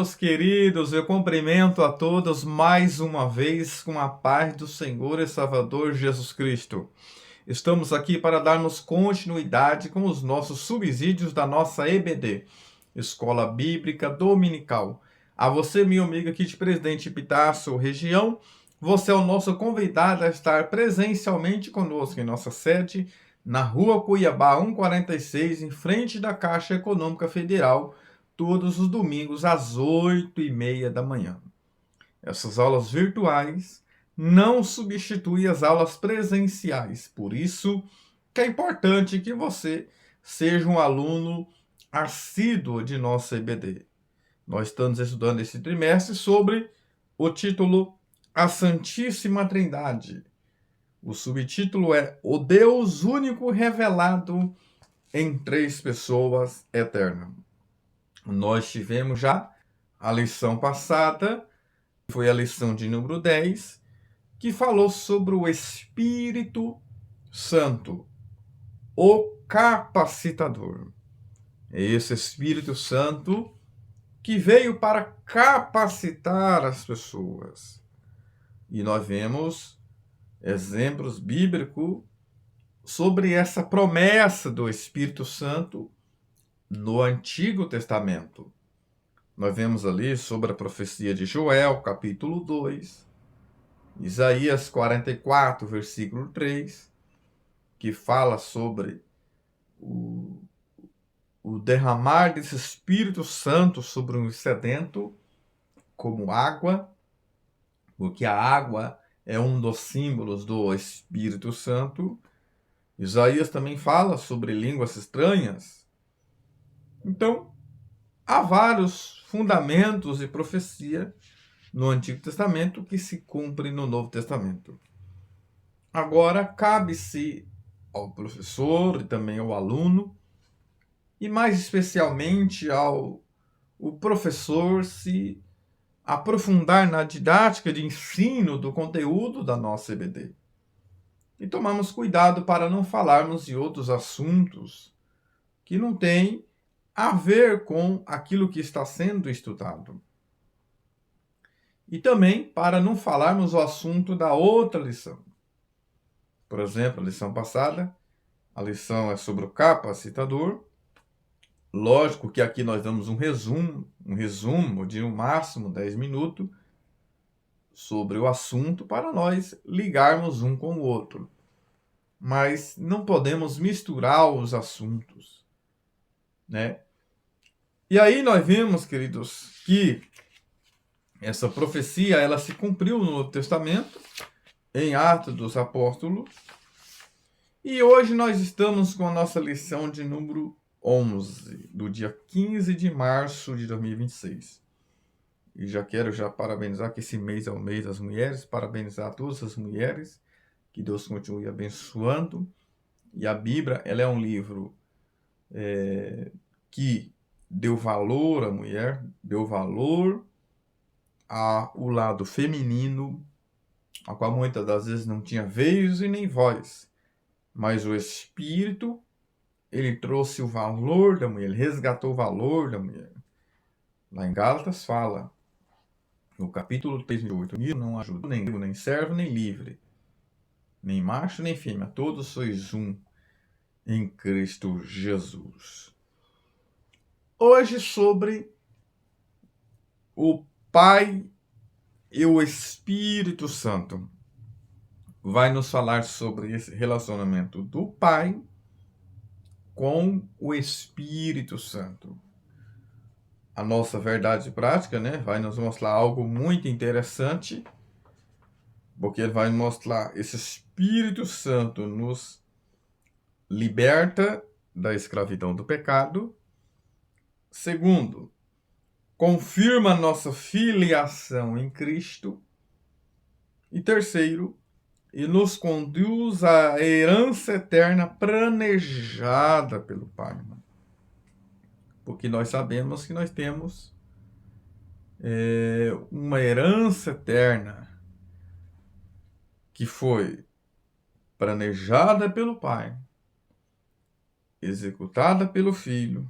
meus queridos, eu cumprimento a todos mais uma vez com a paz do Senhor e Salvador Jesus Cristo. Estamos aqui para darmos continuidade com os nossos subsídios da nossa EBD, Escola Bíblica Dominical. A você, meu amigo aqui de Presidente Epitácio, região, você é o nosso convidado a estar presencialmente conosco em nossa sede, na Rua Cuiabá 146, em frente da Caixa Econômica Federal, todos os domingos às 8h30 da manhã. Essas aulas virtuais não substituem as aulas presenciais, por isso que é importante que você seja um aluno assíduo de nossa EBD. Nós estamos estudando esse trimestre sobre o título A Santíssima Trindade. O subtítulo é O Deus Único Revelado em Três Pessoas Eterna. Nós tivemos já a lição passada, foi a lição de número 10, que falou sobre o Espírito Santo, o capacitador. É esse Espírito Santo que veio para capacitar as pessoas. E nós vemos exemplos bíblicos sobre essa promessa do Espírito Santo no Antigo Testamento. Nós vemos ali sobre a profecia de Joel, capítulo 2, Isaías 44, versículo 3, que fala sobre o derramar desse Espírito Santo sobre um sedento como água, porque a água é um dos símbolos do Espírito Santo. Isaías também fala sobre línguas estranhas. Então, há vários fundamentos e profecia no Antigo Testamento que se cumprem no Novo Testamento. Agora, cabe-se ao professor e também ao aluno, e mais especialmente ao professor, se aprofundar na didática de ensino do conteúdo da nossa EBD. E tomamos cuidado para não falarmos de outros assuntos que não têm a ver com aquilo que está sendo estudado. E também para não falarmos o assunto da outra lição. Por exemplo, a lição passada, a lição é sobre o capacitador. Lógico que aqui nós damos um resumo de no máximo 10 minutos sobre o assunto para nós ligarmos um com o outro. Mas não podemos misturar os assuntos, né? E aí nós vemos, queridos, que essa profecia ela se cumpriu no Novo Testamento, em Atos dos Apóstolos. E hoje nós estamos com a nossa lição de número 11, do dia 15 de março de 2026. E já quero parabenizar que esse mês é o mês das mulheres, parabenizar todas as mulheres, que Deus continue abençoando. E a Bíblia, ela é um livro que deu valor à mulher, deu valor ao lado feminino, a qual muitas das vezes não tinha vez e nem voz. Mas o Espírito, ele trouxe o valor da mulher, ele resgatou o valor da mulher. Lá em Gálatas fala, no capítulo 3, 8, não ajuda nem servo, nem livre, nem macho, nem fêmea, todos sois um em Cristo Jesus. Hoje sobre o Pai e o Espírito Santo. Vai nos falar sobre esse relacionamento do Pai com o Espírito Santo. A nossa verdade prática, né, vai nos mostrar algo muito interessante, porque ele vai mostrar esse Espírito Santo nos liberta da escravidão do pecado. Segundo, confirma nossa filiação em Cristo. E terceiro, e nos conduz à herança eterna planejada pelo Pai. Porque nós sabemos que nós temos uma herança eterna que foi planejada pelo Pai, executada pelo Filho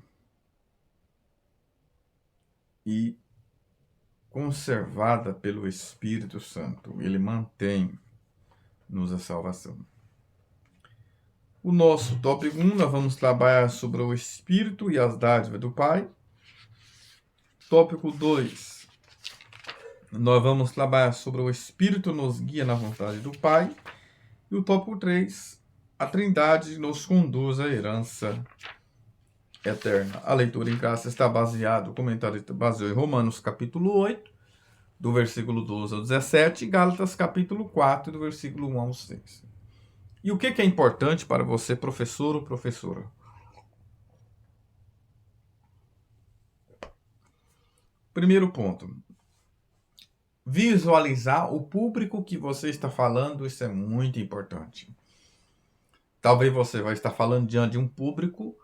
e conservada pelo Espírito Santo. Ele mantém-nos a salvação. O nosso tópico 1, nós vamos trabalhar sobre o Espírito e as dádivas do Pai. Tópico 2, nós vamos trabalhar sobre o Espírito nos guia na vontade do Pai. E o tópico 3, a Trindade nos conduz à herança eterna. A leitura em casa está baseada, o comentário está baseado em Romanos capítulo 8, do versículo 12 ao 17, e Gálatas capítulo 4, do versículo 1 ao 6. E o que é importante para você, professor ou professora? Primeiro ponto, visualizar o público que você está falando, isso é muito importante. Talvez você vai estar falando diante de um público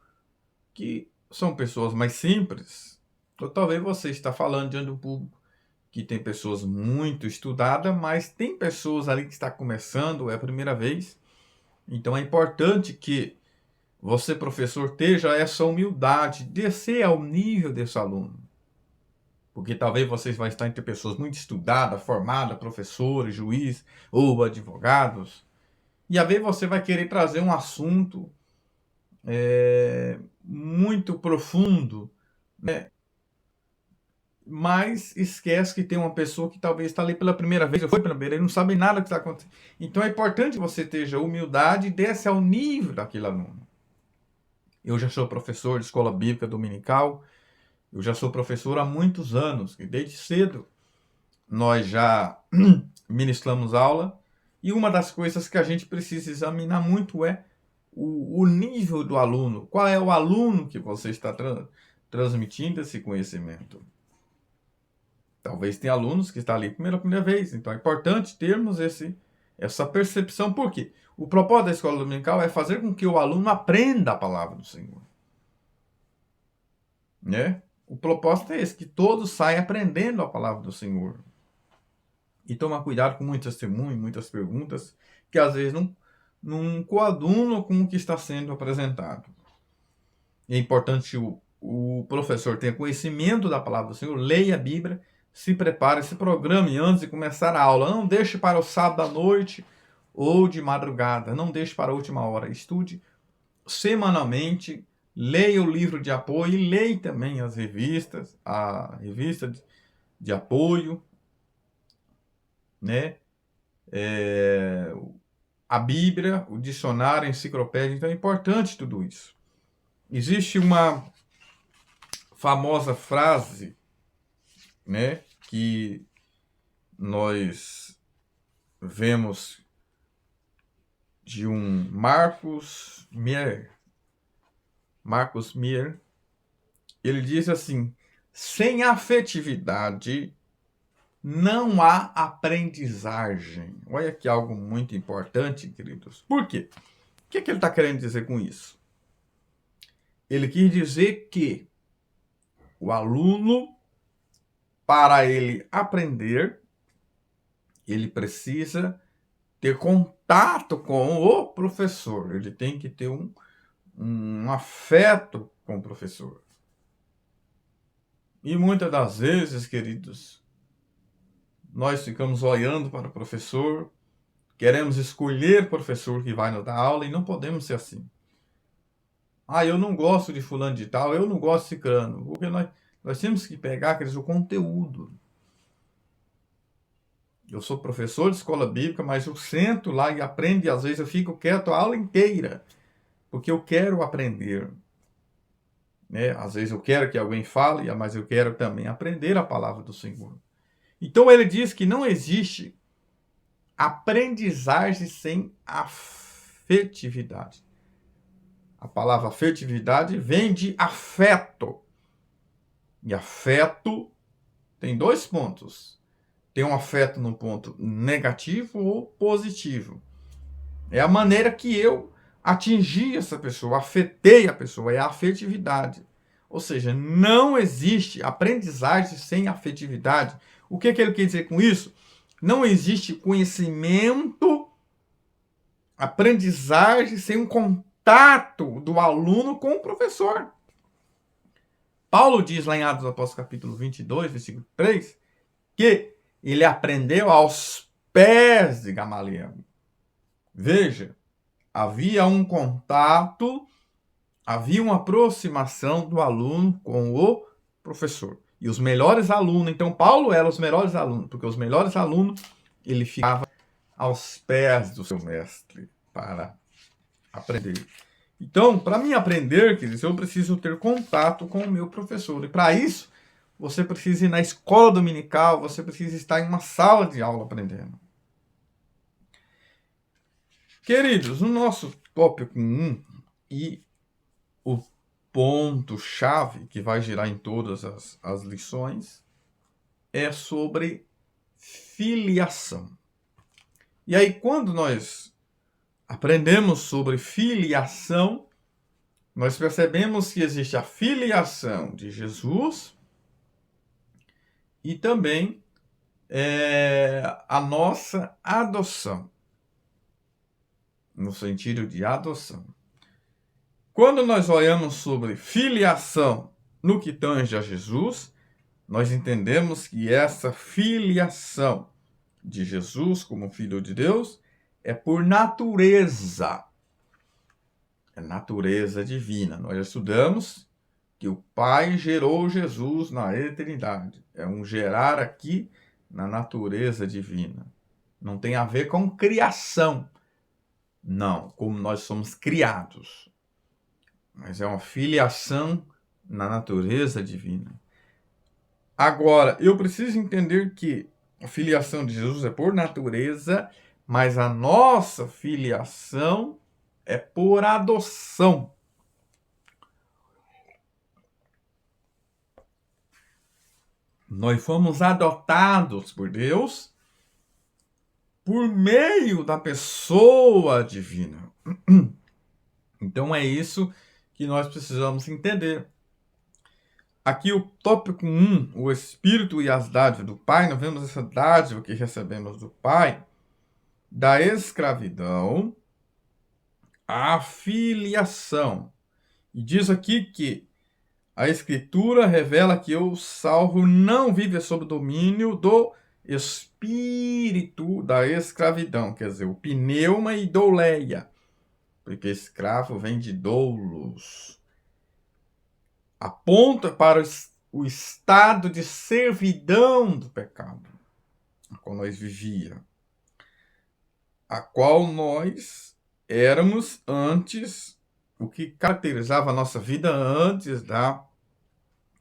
que são pessoas mais simples, ou talvez você está falando diante de um público que tem pessoas muito estudadas, mas tem pessoas ali que está começando, é a primeira vez. Então é importante que você, professor, tenha essa humildade, descer ao nível desse aluno. Porque talvez vocês vão estar entre pessoas muito estudadas, formadas, professores, juízes ou advogados. E às vezes você vai querer trazer um assunto muito profundo, né? Mas esquece que tem uma pessoa que talvez está ali pela primeira vez, ou foi pela primeira vez, ele não sabe nada do que está acontecendo. Então é importante que você tenha humildade e desce ao nível daquele aluno. Eu já sou professor de escola bíblica dominical, eu já sou professor há muitos anos, e desde cedo nós já ministramos aula, e uma das coisas que a gente precisa examinar muito é o nível do aluno. Qual é o aluno que você está transmitindo esse conhecimento? Talvez tenha alunos que estão ali pela primeira vez. Então é importante termos essa percepção. Por quê? O propósito da escola dominical é fazer com que o aluno aprenda a palavra do Senhor. Né? O propósito é esse, que todos saiam aprendendo a palavra do Senhor. E tomar cuidado com muitos testemunhos, muitas perguntas, que às vezes não coadunam com o que está sendo apresentado. É importante que o professor tenha conhecimento da palavra do Senhor, leia a Bíblia, se prepare, se programe antes de começar a aula. Não deixe para o sábado à noite ou de madrugada. Não deixe para a última hora. Estude semanalmente, leia o livro de apoio e leia também as revistas, a revista de apoio, né? A Bíblia, o dicionário, a enciclopédia. Então é importante tudo isso. Existe uma famosa frase, né, que nós vemos de um Marcus Mier. Ele diz assim: sem afetividade não há aprendizagem. Olha que algo muito importante, queridos. Por quê? O que ele está querendo dizer com isso? Ele quis dizer que o aluno, para ele aprender, ele precisa ter contato com o professor. Ele tem que ter um afeto com o professor. E muitas das vezes, queridos, nós ficamos olhando para o professor, queremos escolher o professor que vai nos dar aula, e não podemos ser assim. Eu não gosto de fulano de tal, eu não gosto de ciclano. Porque nós temos que pegar, quer dizer, o conteúdo. Eu sou professor de escola bíblica, mas eu sento lá e aprendo, e às vezes eu fico quieto a aula inteira, porque eu quero aprender. Né? Às vezes eu quero que alguém fale, mas eu quero também aprender a palavra do Senhor. Então ele diz que não existe aprendizagem sem afetividade. A palavra afetividade vem de afeto. E afeto tem dois pontos. Tem um afeto no ponto negativo ou positivo. É a maneira que eu atingi essa pessoa, afetei a pessoa, é a afetividade. Ou seja, não existe aprendizagem sem afetividade. O que ele quer dizer com isso? Não existe conhecimento, aprendizagem sem um contato do aluno com o professor. Paulo diz lá em Atos dos Apóstolos capítulo 22, versículo 3, porque ele aprendeu aos pés de Gamaliel. Veja, havia um contato, havia uma aproximação do aluno com o professor. E os melhores alunos, então Paulo era os melhores alunos, porque os melhores alunos, ele ficava aos pés do seu mestre para aprender. Então, para mim aprender, queridos, eu preciso ter contato com o meu professor. E para isso, você precisa ir na escola dominical, você precisa estar em uma sala de aula aprendendo. Queridos, o nosso tópico 1 e o ponto-chave que vai girar em todas as lições é sobre filiação. E aí, quando nós aprendemos sobre filiação, nós percebemos que existe a filiação de Jesus e também a nossa adoção, no sentido de adoção. Quando nós olhamos sobre filiação no que tange a Jesus, nós entendemos que essa filiação de Jesus como Filho de Deus é por natureza. É natureza divina. Nós estudamos que o Pai gerou Jesus na eternidade. É um gerar aqui na natureza divina. Não tem a ver com criação. Não, como nós somos criados. Mas é uma filiação na natureza divina. Agora, eu preciso entender que a filiação de Jesus é por natureza, mas a nossa filiação é por adoção. Nós fomos adotados por Deus por meio da pessoa divina. Então é isso que nós precisamos entender. Aqui o tópico 1, o Espírito e as dádivas do Pai, nós vemos essa dádiva que recebemos do Pai, da escravidão à filiação. E diz aqui que a Escritura revela que o salvo não vive sob o domínio do espírito da escravidão, quer dizer, o pneuma e douleia, porque escravo vem de doulos. Aponta para o estado de servidão do pecado, a qual nós vivíamos, a qual nós éramos antes, o que caracterizava a nossa vida antes da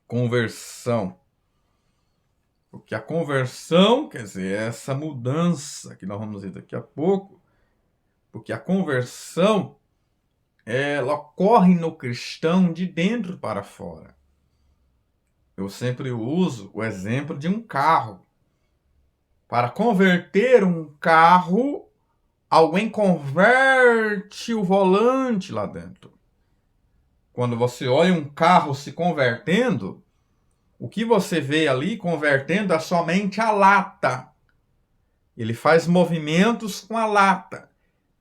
conversão. Porque a conversão, quer dizer, é essa mudança que nós vamos ver daqui a pouco, porque a conversão ela ocorre no cristão de dentro para fora. Eu sempre uso o exemplo de um carro. Para converter um carro, alguém converte o volante lá dentro. Quando você olha um carro se convertendo, o que você vê ali convertendo é somente a lata. Ele faz movimentos com a lata.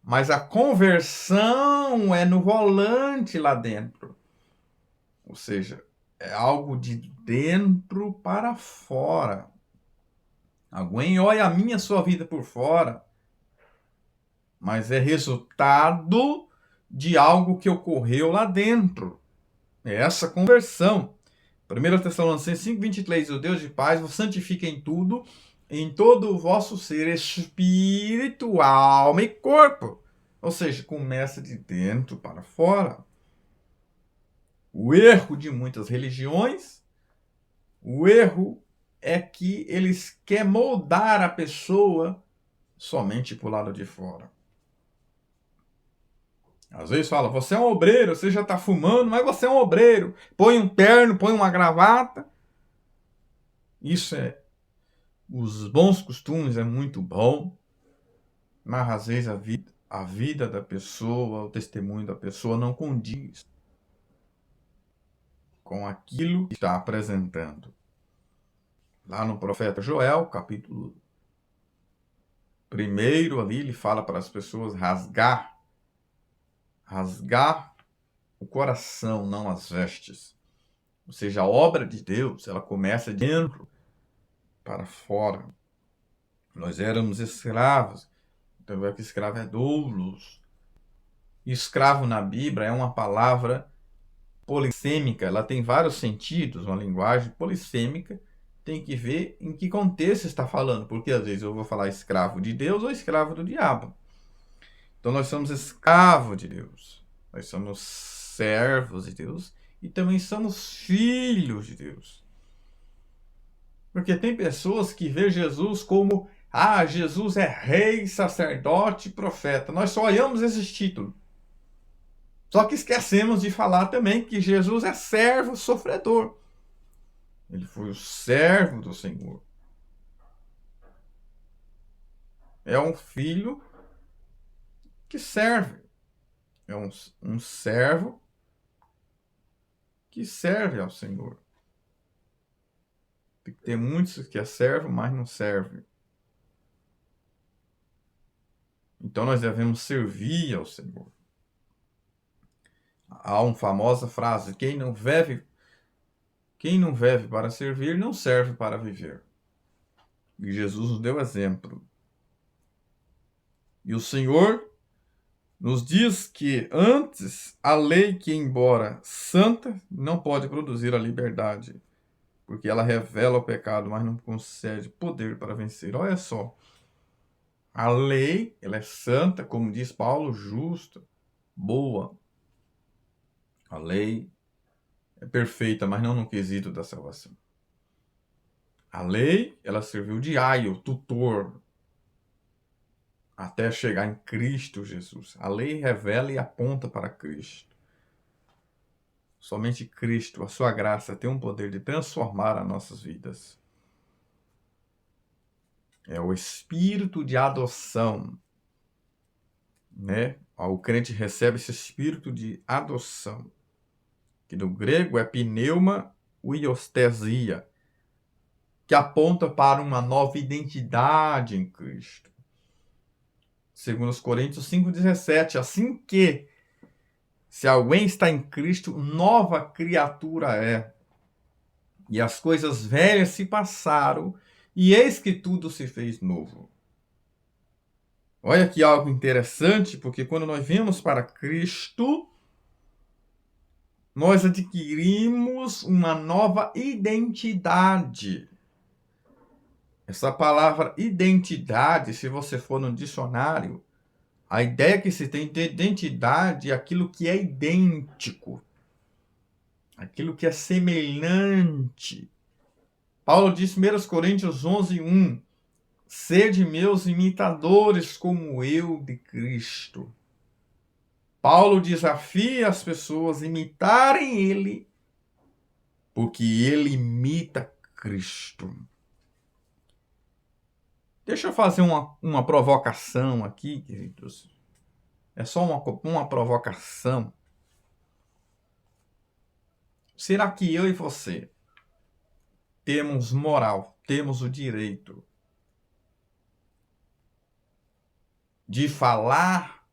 Mas a conversão é no volante lá dentro. Ou seja, é algo de dentro para fora. Alguém olha a minha sua vida por fora, mas é resultado de algo que ocorreu lá dentro. É essa conversão. 1 Tessalonicenses 5:23, o Deus de paz vos santifica em tudo, em todo o vosso ser, espírito, alma e corpo. Ou seja, começa de dentro para fora. O erro de muitas religiões, o erro é que eles querem moldar a pessoa somente para o lado de fora. Às vezes fala, você é um obreiro, você já está fumando, mas você é um obreiro. Põe um terno, põe uma gravata. Isso é... Os bons costumes é muito bom, mas às vezes a vida da pessoa, o testemunho da pessoa não condiz com aquilo que está apresentando. Lá no profeta Joel, capítulo 1, ali ele fala para as pessoas rasgar o coração, não as vestes. Ou seja, a obra de Deus, ela começa dentro para fora. Nós éramos escravos. Então é que escravo é doulos. Escravo na Bíblia é uma palavra polissêmica, ela tem vários sentidos, uma linguagem polissêmica, tem que ver em que contexto está falando, porque às vezes eu vou falar escravo de Deus ou escravo do diabo. Então nós somos escravos de Deus, nós somos servos de Deus e também somos filhos de Deus. Porque tem pessoas que vê Jesus como, Jesus é rei, sacerdote, profeta. Nós só olhamos esses títulos. Só que esquecemos de falar também que Jesus é servo sofredor. Ele foi o servo do Senhor. É um filho que serve. É um servo que serve ao Senhor. Tem muitos que é servo, mas não serve. Então nós devemos servir ao Senhor. Há uma famosa frase: quem não vive para servir, não serve para viver. E Jesus nos deu exemplo. E o Senhor nos diz que antes a lei, que embora santa, não pode produzir a liberdade, porque ela revela o pecado, mas não concede poder para vencer. Olha só, a lei, ela é santa, como diz Paulo, justa, boa. A lei é perfeita, mas não no quesito da salvação. A lei, ela serviu de aio, tutor, até chegar em Cristo Jesus. A lei revela e aponta para Cristo. Somente Cristo, a sua graça, tem um poder de transformar as nossas vidas. É o espírito de adoção, né? O crente recebe esse espírito de adoção, que no grego é pneuma uiostesia, que aponta para uma nova identidade em Cristo. Segundo os Coríntios 5,17, assim que, se alguém está em Cristo, nova criatura é. E as coisas velhas se passaram, e eis que tudo se fez novo. Olha que algo interessante, porque quando nós viemos para Cristo, nós adquirimos uma nova identidade. Essa palavra identidade, se você for no dicionário, a ideia que se tem de identidade é aquilo que é idêntico, aquilo que é semelhante. Paulo diz em 1 Coríntios 11:1, sede meus imitadores como eu de Cristo. Paulo desafia as pessoas a imitarem ele, porque ele imita Cristo. Deixa eu fazer uma provocação aqui, queridos. É só uma provocação. Será que eu e você temos moral, temos o direito de falar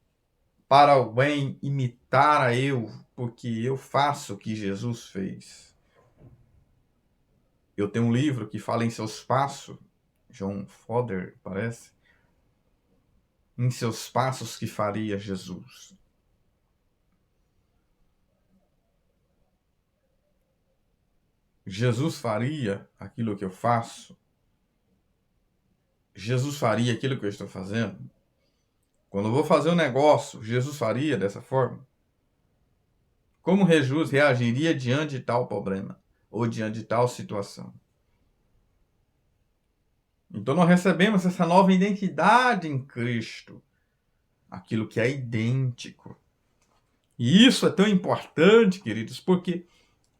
para alguém imitar a eu, porque eu faço o que Jesus fez? Eu tenho um livro que fala em seus passos, John Fodder, parece, em seus passos que faria Jesus. Jesus faria aquilo que eu faço? Jesus faria aquilo que eu estou fazendo? Quando eu vou fazer um negócio, Jesus faria dessa forma? Como Jesus reagiria diante de tal problema? Ou diante de tal situação? Então nós recebemos essa nova identidade em Cristo. Aquilo que é idêntico. E isso é tão importante, queridos, porque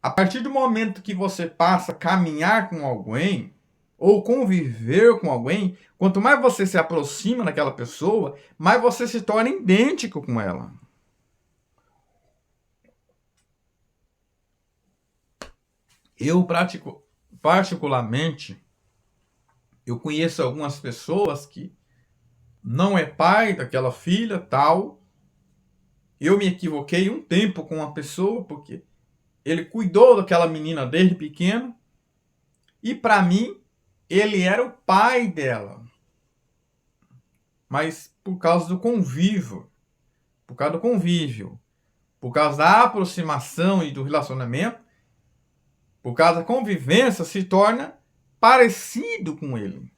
a partir do momento que você passa a caminhar com alguém, ou conviver com alguém, quanto mais você se aproxima daquela pessoa, mais você se torna idêntico com ela. Eu, particularmente, eu conheço algumas pessoas que não é pai daquela filha, tal. Eu me equivoquei um tempo com uma pessoa, porque ele cuidou daquela menina desde pequeno. E para mim, ele era o pai dela. Mas por causa do convívio, por causa da aproximação e do relacionamento, por causa da convivência, se torna parecido com ele.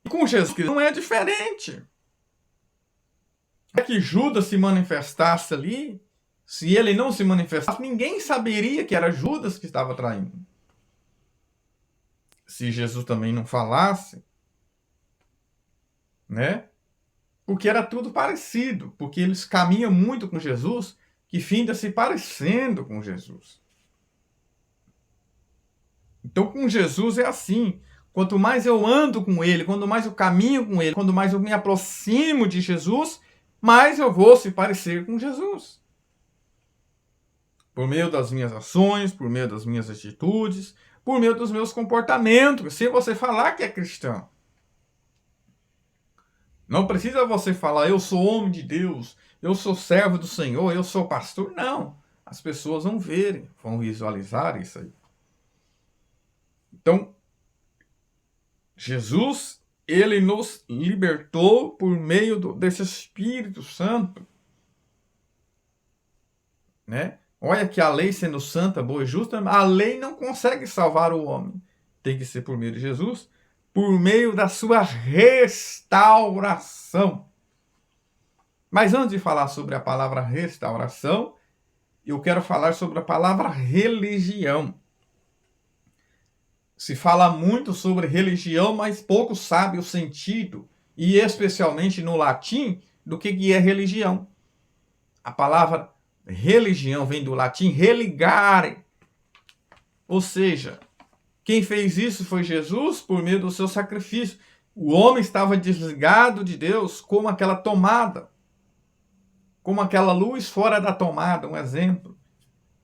E com Jesus não é diferente. É que Judas se manifestasse ali, se ele não se manifestasse, ninguém saberia que era Judas que estava traindo. Se Jesus também não falasse, né? Porque era tudo parecido, porque eles caminham muito com Jesus, que finda se parecendo com Jesus. Então, com Jesus é assim. Quanto mais eu ando com ele, quanto mais eu caminho com ele, quanto mais eu me aproximo de Jesus, mais eu vou se parecer com Jesus. Por meio das minhas ações, por meio das minhas atitudes, por meio dos meus comportamentos, sem você falar que é cristão. Não precisa você falar, eu sou homem de Deus, eu sou servo do Senhor, eu sou pastor. Não. As pessoas vão ver, vão visualizar isso aí. Então, Jesus, ele nos libertou por meio desse Espírito Santo. Né? Olha que a lei sendo santa, boa e justa, a lei não consegue salvar o homem. Tem que ser por meio de Jesus, por meio da sua restauração. Mas antes de falar sobre a palavra restauração, eu quero falar sobre a palavra religião. Se fala muito sobre religião, mas pouco sabe o sentido, e especialmente no latim, do que é religião. A palavra religião vem do latim religare. Ou seja, quem fez isso foi Jesus por meio do seu sacrifício. O homem estava desligado de Deus como aquela tomada, como aquela luz fora da tomada, um exemplo.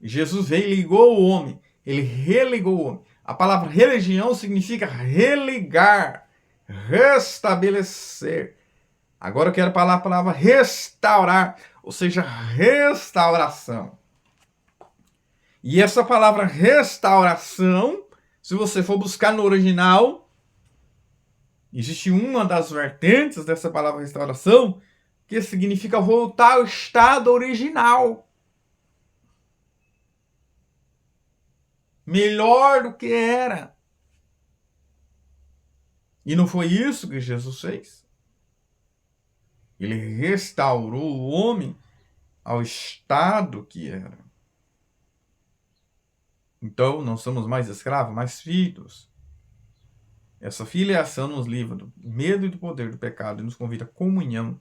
Jesus veio e ligou o homem, ele religou o homem. A palavra religião significa religar, restabelecer. Agora eu quero falar a palavra restaurar, ou seja, restauração. E essa palavra restauração, se você for buscar no original, existe uma das vertentes dessa palavra restauração que significa voltar ao estado original. Melhor do que era. E não foi isso que Jesus fez? Ele restaurou o homem ao estado que era. Então, não somos mais escravos, mas filhos. Essa filiação nos livra do medo e do poder do pecado e nos convida a comunhão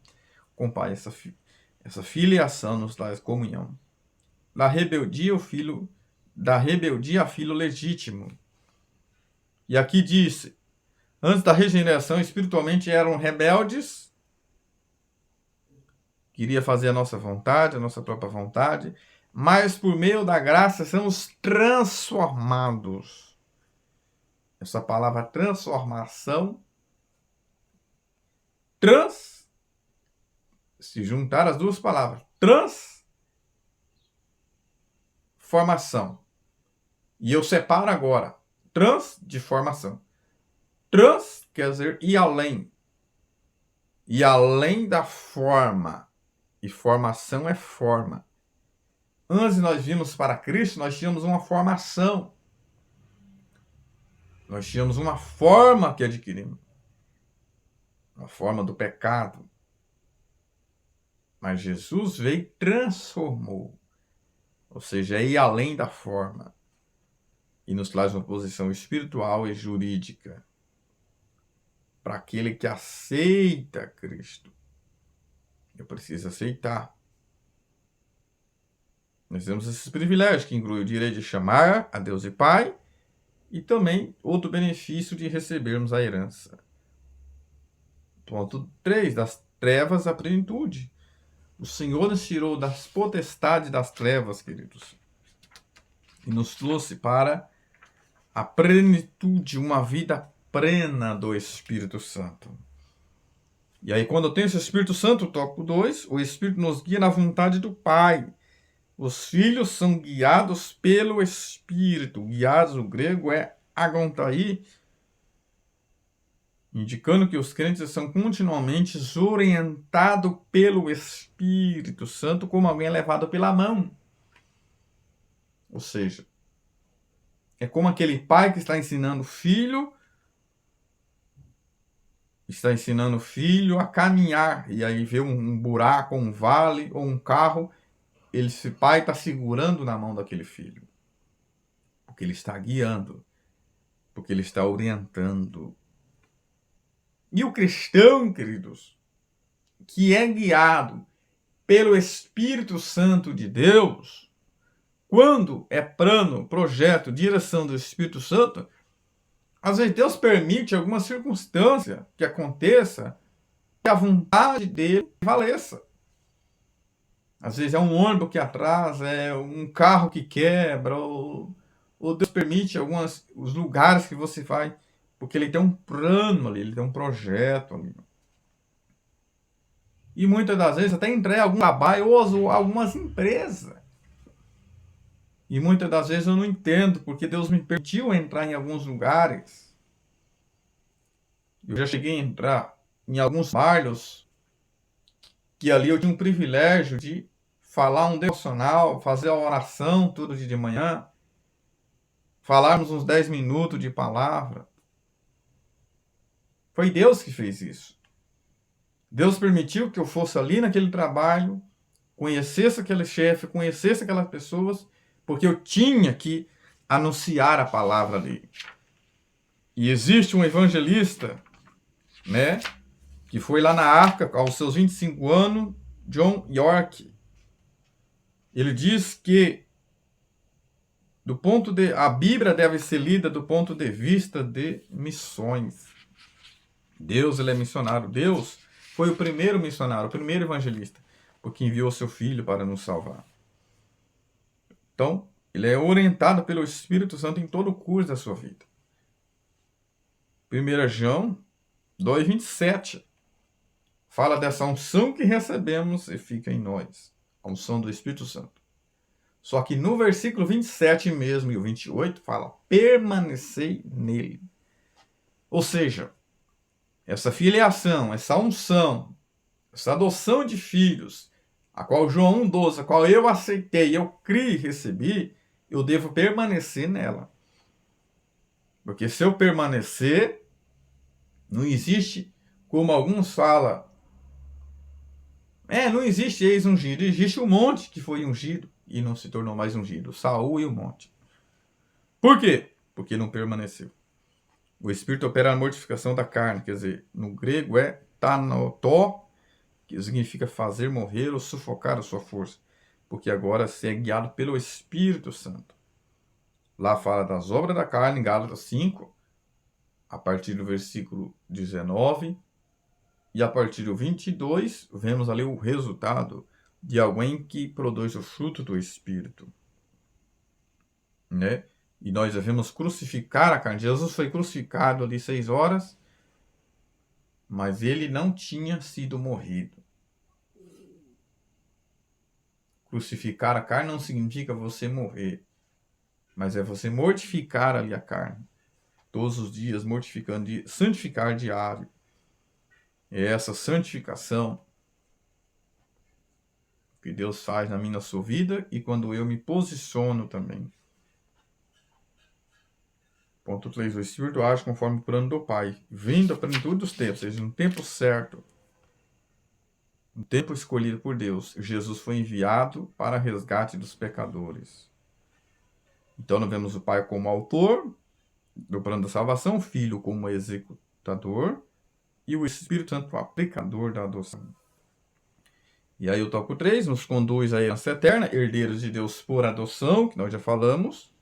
com o Pai. Essa filiação nos traz comunhão. Da rebeldia, filho legítimo. E aqui diz, antes da regeneração, espiritualmente eram rebeldes, queria fazer a nossa vontade, a nossa própria vontade, mas por meio da graça somos transformados. Essa palavra transformação, se juntar as duas palavras, transformação. E eu separo agora, de formação. Trans quer dizer ir além. E além da forma. E formação é forma. Antes de nós virmos para Cristo, nós tínhamos uma formação. Nós tínhamos uma forma que adquirimos. Uma forma do pecado. Mas Jesus veio e transformou. Ou seja, é ir além da forma. E nos traz uma posição espiritual e jurídica. Para aquele que aceita Cristo. Eu preciso aceitar. Nós temos esses privilégios, que inclui o direito de chamar a Deus de Pai e também outro benefício de recebermos a herança. Ponto 3, das trevas à plenitude. O Senhor nos tirou das potestades das trevas, queridos, e nos trouxe para a plenitude, uma vida plena do Espírito Santo. E aí, quando eu tenho esse Espírito Santo, tópico 2, o Espírito nos guia na vontade do Pai. Os filhos são guiados pelo Espírito. Guiados, o grego é agontai, indicando que os crentes são continuamente orientados pelo Espírito Santo como alguém é levado pela mão. Ou seja, é como aquele pai que está ensinando o filho a caminhar, e aí vê um buraco, um vale ou um carro, esse pai está segurando na mão daquele filho, porque ele está guiando, porque ele está orientando. E o cristão, queridos, que é guiado pelo Espírito Santo de Deus, quando é plano, projeto, direção do Espírito Santo, às vezes Deus permite alguma circunstância que aconteça que a vontade dele prevaleça. Às vezes é um ônibus que atrasa, é um carro que quebra, ou Deus permite os lugares que você vai, porque ele tem um plano ali, ele tem um projeto ali. E muitas das vezes até entrega algum trabalho ou algumas empresas. E muitas das vezes eu não entendo, porque Deus me permitiu entrar em alguns lugares. Eu já cheguei a entrar em alguns bairros que ali eu tinha um privilégio de falar um devocional, fazer a oração todo dia de manhã, falarmos uns 10 minutos de palavra. Foi Deus que fez isso. Deus permitiu que eu fosse ali naquele trabalho, conhecesse aquele chefe, conhecesse aquelas pessoas, porque eu tinha que anunciar a palavra dele. E existe um evangelista, né, que foi lá na África aos seus 25 anos, John York. Ele diz que a Bíblia deve ser lida do ponto de vista de missões. Deus, ele é missionário. Deus foi o primeiro missionário, o primeiro evangelista, porque enviou seu filho para nos salvar. Então, ele é orientado pelo Espírito Santo em todo o curso da sua vida. 1 João 2,27 fala dessa unção que recebemos e fica em nós, a unção do Espírito Santo. Só que no versículo 27 mesmo e o 28 fala, permanecei nele. Ou seja, essa filiação, essa unção, essa adoção de filhos, a qual João 1,12, a qual eu aceitei, eu criei e recebi, eu devo permanecer nela. Porque se eu permanecer, não existe, como alguns falam, não existe ex-ungido, existe um monte que foi ungido e não se tornou mais ungido, Saul e o monte. Por quê? Porque não permaneceu. O Espírito opera a mortificação da carne, quer dizer, no grego é tanotó, que significa fazer morrer ou sufocar a sua força, porque agora se é guiado pelo Espírito Santo. Lá fala das obras da carne, em Gálatas 5, a partir do versículo 19, e a partir do 22, vemos ali o resultado de alguém que produz o fruto do Espírito. Né? E nós devemos crucificar a carne. Jesus foi crucificado ali 6 horas, mas ele não tinha sido morrido. Crucificar a carne não significa você morrer, mas é você mortificar ali a carne. Todos os dias mortificando, santificar diário. É essa santificação que Deus faz na minha, na sua vida, e quando eu me posiciono também. Ponto 3. O Espírito age conforme o plano do Pai, vindo a plenitude dos tempos, ou seja, no tempo certo, no tempo escolhido por Deus. Jesus foi enviado para resgate dos pecadores. Então nós vemos o Pai como autor do plano da salvação, o Filho como executador e o Espírito Santo como aplicador da adoção. E aí o tópico 3 nos conduz à herança eterna, herdeiros de Deus por adoção, que nós já falamos.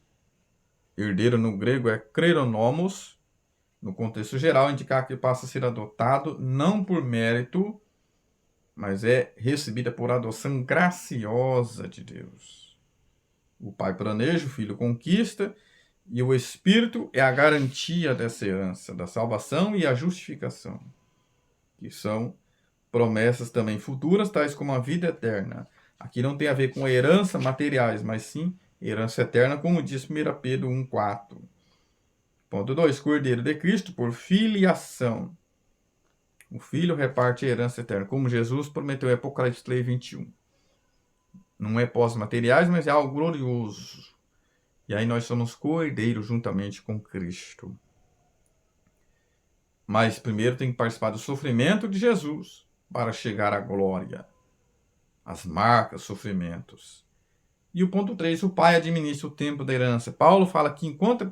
Herdeiro no grego é kleronomos, no contexto geral, indicar que passa a ser adotado não por mérito, mas é recebida por adoção graciosa de Deus. O Pai planeja, o Filho conquista, e o Espírito é a garantia dessa herança, da salvação e a justificação, que são promessas também futuras, tais como a vida eterna. Aqui não tem a ver com herança materiais, mas sim herança eterna, como diz 1 Pedro 1,4. Ponto 2. Cordeiro de Cristo por filiação. O Filho reparte a herança eterna, como Jesus prometeu em Apocalipse 3, 21. Não é pós-materiais, mas é algo glorioso. E aí nós somos co-herdeiros juntamente com Cristo. Mas primeiro tem que participar do sofrimento de Jesus para chegar à glória. As marcas, sofrimentos. E o ponto 3, o pai administra o tempo da herança. Paulo fala que enquanto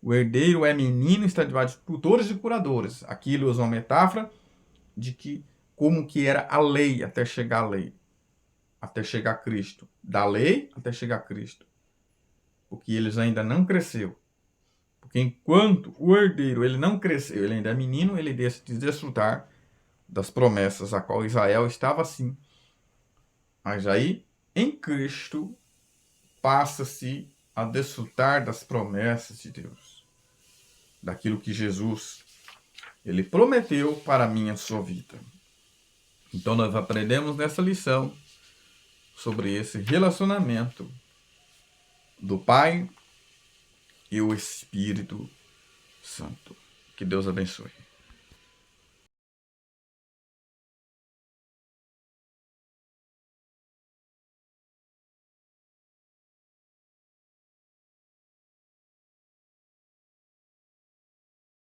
o herdeiro é menino, está debaixo de tutores e curadores. Aqui ele usa uma metáfora de que como que era a lei até chegar à lei. Até chegar a Cristo. Da lei até chegar a Cristo. Porque eles ainda não cresceu. Porque enquanto o herdeiro ele não cresceu, ele ainda é menino, ele deixa de desfrutar das promessas a qual Israel estava assim. Mas aí, em Cristo, passa-se a desfrutar das promessas de Deus. Daquilo que Jesus ele prometeu para a minha sua vida. Então nós aprendemos nessa lição sobre esse relacionamento do Pai e o Espírito Santo. Que Deus abençoe.